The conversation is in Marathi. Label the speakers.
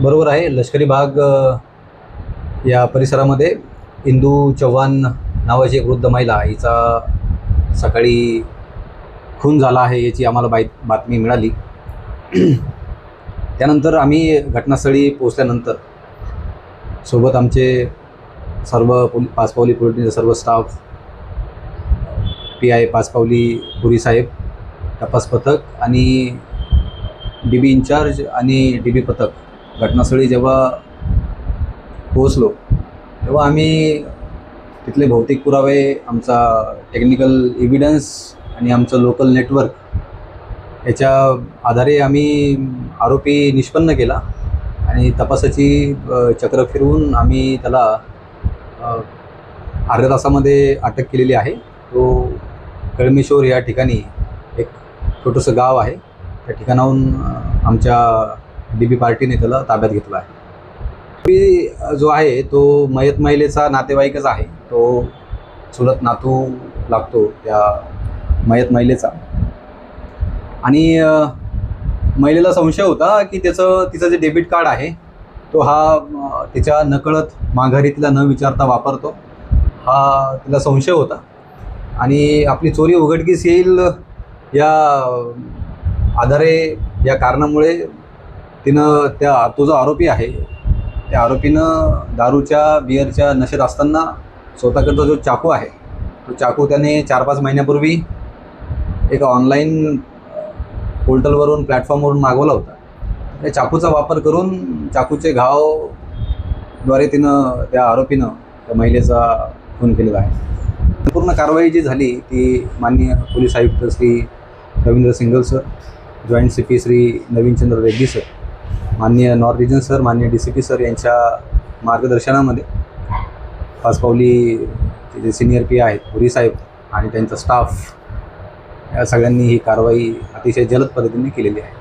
Speaker 1: बरोबर आहे. लष्करी भाग या परिसरामध्ये इंदू चव्हाण नावाची एक वृद्ध महिला, हिचा सकाळी खून झाला आहे याची आम्हाला बातमी मिळाली. त्यानंतर आम्ही घटनास्थळी पोहोचल्यानंतर सोबत आमचे सर्व पाचपावली पोलीस स्टेशनचे सर्व स्टाफ, PI पाचपावली पुरी साहेब, तपास पथक आणि DB इंचार्ज आणि DB पथक घटनास्थळी जेव्हा पोहोचलो तेव्हा आम्ही तिथले भौतिक पुरावे, आमचा टेक्निकल एव्हिडन्स आणि आमचं लोकल नेटवर्क याच्या आधारे आम्ही आरोपी निष्पन्न केला आणि तपासाची चक्र फिरवून आम्ही त्याला अर्ध्या तासामध्ये अटक केलेली आहे. तो कळमेश्वर या ठिकाणी एक छोटंसं गाव आहे, त्या ठिकाणाहून आमच्या DB पार्टीने त्याला ताब्यात घेतला आहे. जो आहे तो मयत महिलेचा नातेवाईकच आहे. तो चुलत नातू लागतो त्या मयत महिलेचा आणि महिलेला संशय होता की तिचं जे डेबिट कार्ड आहे तो हा तिच्या नकळत माघारी तिला न विचारता वापरतो, हा तिला संशय होता. आणि आपली चोरी उघडकीस येईल या आधारे, या कारणामुळे तिनं तो जो आरोपी आहे त्या आरोपीनं दारूच्या बिअरच्या नशेत असताना स्वतःकडचा जो चाकू आहे तो चाकू त्याने 4-5 महिन्यापूर्वी एका ऑनलाईन पोर्टलवरून, प्लॅटफॉर्मवरून मागवला होता. त्या चाकूचा वापर करून चाकूचे घावद्वारे त्या आरोपीनं त्या महिलेचा खून केलेला आहे. पूर्ण कारवाई जी झाली ती माननीय पोलीस आयुक्त Shri Ravindra single sir, joint CP Shri Navinchandra Reddy sir, माननीय नॉर्थ रिजन सर, माननीय DCP सर यांच्या मार्गदर्शनामध्ये पाचपावलीचे जे सिनियर PI आहेत, पुरी साहेब आणि त्यांचा स्टाफ, या सगळ्यांनी ही कारवाई अतिशय जलद पद्धतीने केलेली आहे.